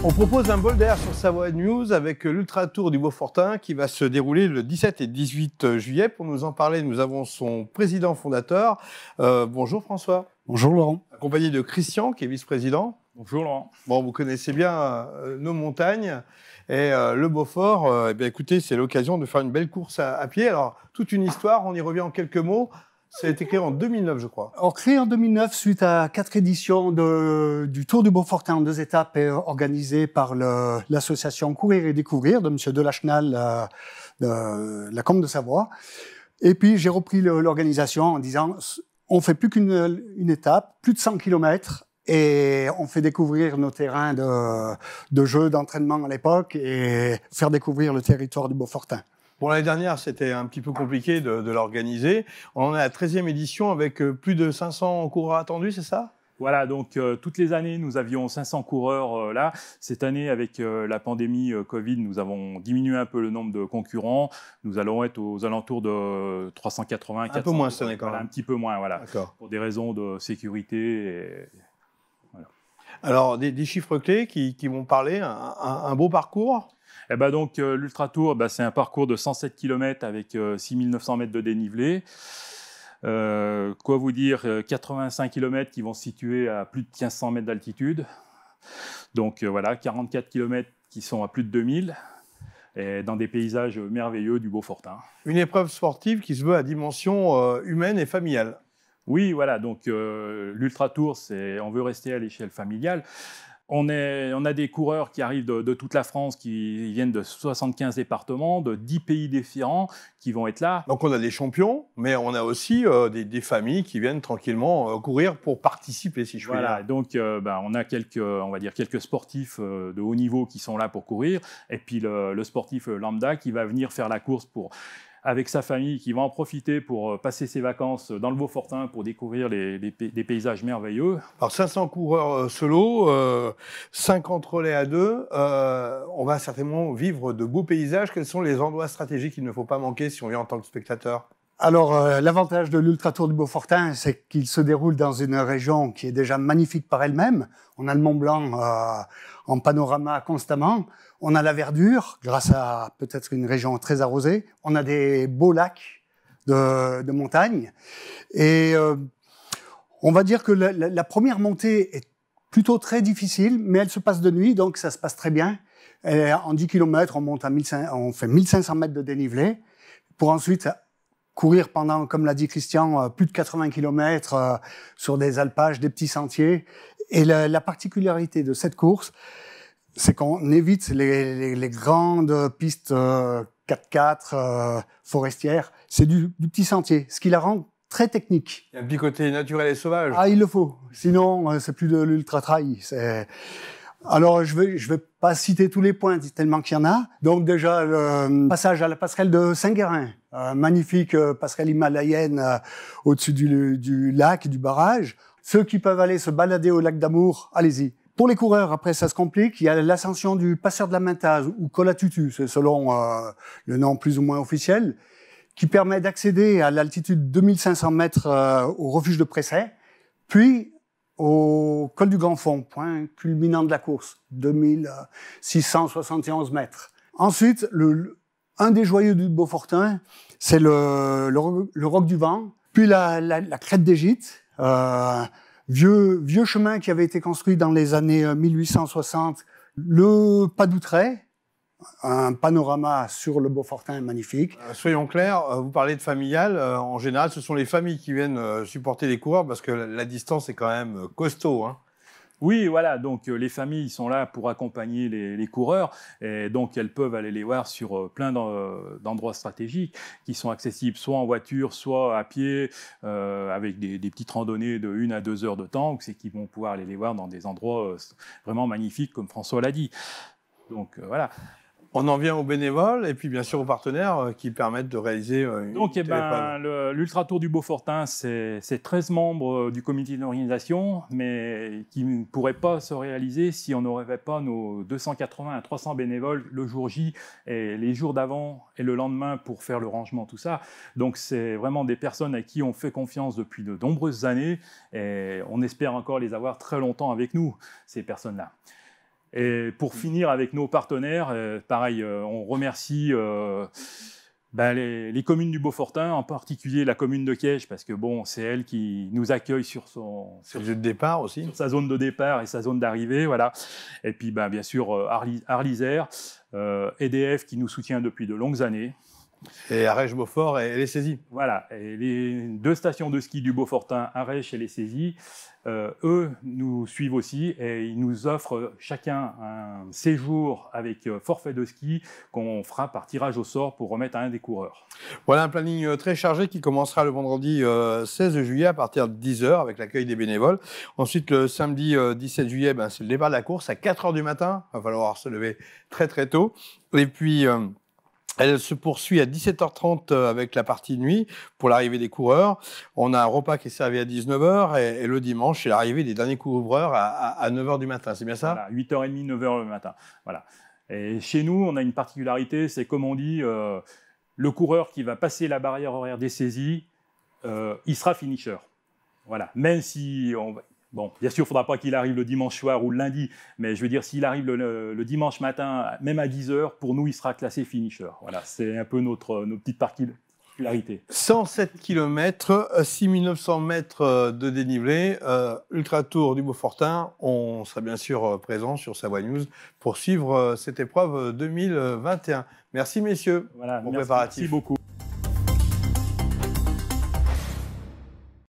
On propose un bol d'air sur Savoie News avec l'Ultra Tour du Beaufortain qui va se dérouler le 17 et 18 juillet. Pour nous en parler, nous avons son président fondateur. Bonjour François. Bonjour Laurent. Accompagné de Christian qui est vice-président. Bonjour Laurent. Bon, vous connaissez bien nos montagnes et le Beaufort. Eh bien, écoutez, c'est l'occasion de faire une belle course à pied. Alors, toute une histoire, on y revient en quelques mots. Ça a été créé en 2009, je crois. Alors, créé en 2009, suite à 4 éditions du Tour du Beaufortain en 2 étapes organisées par l'association Courir et Découvrir de M. Delachenal de la Combe de Savoie. Et puis, j'ai repris l'organisation en disant, on fait plus qu'une étape, plus de 100 km, et on fait découvrir nos terrains de jeu, d'entraînement à l'époque, et faire découvrir le territoire du Beaufortain. Bon, l'année dernière, c'était un petit peu compliqué de l'organiser. On en est à la 13e édition avec plus de 500 coureurs attendus, c'est ça ? Voilà, donc toutes les années, nous avions 500 coureurs là. Cette année, avec la pandémie Covid, nous avons diminué un peu le nombre de concurrents. Nous allons être aux alentours de 380, 400. Un peu moins cette année quand même. Voilà, un petit peu moins, voilà. D'accord. Pour des raisons de sécurité. Voilà. Alors, des chiffres clés qui vont parler, un beau parcours. Eh ben donc, l'Ultra Tour, c'est un parcours de 107 km avec 6900 mètres de dénivelé. Quoi vous dire, 85 km qui vont se situer à plus de 1500 mètres d'altitude. Donc voilà, 44 km qui sont à plus de 2000, et dans des paysages merveilleux du Beaufortain. Une épreuve sportive qui se veut à dimension humaine et familiale. Oui, voilà, donc l'Ultra Tour, on veut rester à l'échelle familiale. On a des coureurs qui arrivent de toute la France, qui viennent de 75 départements, de 10 pays différents, qui vont être là. Donc on a des champions, mais on a aussi des familles qui viennent tranquillement courir pour participer, si je puis dire. Voilà, donc on a quelques sportifs de haut niveau qui sont là pour courir, et puis le sportif lambda qui va venir faire la course avec sa famille, qui va en profiter pour passer ses vacances dans le Beaufortain pour découvrir des paysages merveilleux. Alors 500 coureurs solo, 50 relais à deux, on va certainement vivre de beaux paysages. Quels sont les endroits stratégiques qu'il ne faut pas manquer si on vient en tant que spectateur ? Alors, l'avantage de l'Ultra Tour du Beaufortain, c'est qu'il se déroule dans une région qui est déjà magnifique par elle-même. On a le Mont Blanc en panorama constamment. On a la verdure, grâce à peut-être une région très arrosée. On a des beaux lacs de montagne. Et on va dire que la première montée est plutôt très difficile, mais elle se passe de nuit, donc ça se passe très bien. Et en 10 km, on fait 1500 mètres de dénivelé, pour ensuite courir pendant, comme l'a dit Christian, plus de 80 km sur des alpages, des petits sentiers. Et la particularité de cette course, c'est qu'on évite les grandes pistes 4x4 forestières. C'est du petit sentier, ce qui la rend très technique. Il y a un petit côté naturel et sauvage. Ah, il le faut. Sinon, c'est plus de l'ultra-trail. Alors, je vais pas citer tous les points, tellement qu'il y en a. Donc déjà, le passage à la passerelle de Saint-Guérin, magnifique passerelle himalayenne au-dessus du lac, du barrage. Ceux qui peuvent aller se balader au lac d'Amour, allez-y. Pour les coureurs, après, ça se complique. Il y a l'ascension du Passeur de la Mentaz ou Col à Tutu, c'est selon le nom plus ou moins officiel, qui permet d'accéder à l'altitude 2500 mètres au refuge de Pressay, puis au col du Grand Fond, point culminant de la course, 2671 mètres. Ensuite, un des joyeux du Beaufortain, c'est le Roc du Vent, puis la crête des Gîtes, vieux chemin qui avait été construit dans les années 1860, le Pas d'Outray, un panorama sur le Beaufortain magnifique. Soyons clairs, vous parlez de familial. En général, ce sont les familles qui viennent supporter les coureurs parce que la distance est quand même costaud. Hein. Oui, voilà, donc les familles sont là pour accompagner les coureurs, et donc elles peuvent aller les voir sur plein d'endroits stratégiques qui sont accessibles soit en voiture, soit à pied, avec des petites randonnées de 1 à 2 heures de temps, c'est qu'ils vont pouvoir aller les voir dans des endroits vraiment magnifiques, comme François l'a dit. Donc voilà. On en vient aux bénévoles et puis bien sûr aux partenaires qui permettent de réaliser une Donc l'Ultra Tour du Beaufortain, c'est 13 membres du comité d'organisation, mais qui ne pourraient pas se réaliser si on n'aurait pas nos 280 à 300 bénévoles le jour J et les jours d'avant et le lendemain pour faire le rangement, tout ça. Donc c'est vraiment des personnes à qui on fait confiance depuis de nombreuses années et on espère encore les avoir très longtemps avec nous, ces personnes-là. Et pour finir avec nos partenaires, pareil, on remercie les communes du Beaufortain, en particulier la commune de Kiège, parce que bon, c'est elle qui nous accueille sur le lieu de départ aussi. Sur sa zone de départ et sa zone d'arrivée, voilà. Et puis bien sûr Arlisère, EDF qui nous soutient depuis de longues années. Et Arèche-Beaufort et les saisies. Voilà, et les 2 stations de ski du Beaufortain, Arèche et les saisies, eux nous suivent aussi et ils nous offrent chacun un séjour avec forfait de ski qu'on fera par tirage au sort pour remettre à un des coureurs. Voilà un planning très chargé qui commencera le vendredi 16 juillet à partir de 10 h avec l'accueil des bénévoles. Ensuite, le samedi 17 juillet, c'est le départ de la course à 4 h du matin. Il va falloir se lever très très tôt. Et puis... elle se poursuit à 17h30 avec la partie nuit pour l'arrivée des coureurs. On a un repas qui est servi à 19h et le dimanche, c'est l'arrivée des derniers coureurs à 9h du matin. C'est bien ça? Voilà, 8h30, 9h le matin. Voilà. Et chez nous, on a une particularité, c'est comme on dit, le coureur qui va passer la barrière horaire des saisies, il sera finisher. Voilà. Même si bon, bien sûr, il ne faudra pas qu'il arrive le dimanche soir ou le lundi, mais je veux dire, s'il arrive le dimanche matin, même à 10 h, pour nous, il sera classé finisher. Voilà, c'est un peu notre petite particularité. 107 km, 6900 mètres de dénivelé, Ultra Tour du Beaufortain. On sera bien sûr présent sur Savoie News pour suivre cette épreuve 2021. Merci messieurs. Voilà, bon merci préparatif. beaucoup.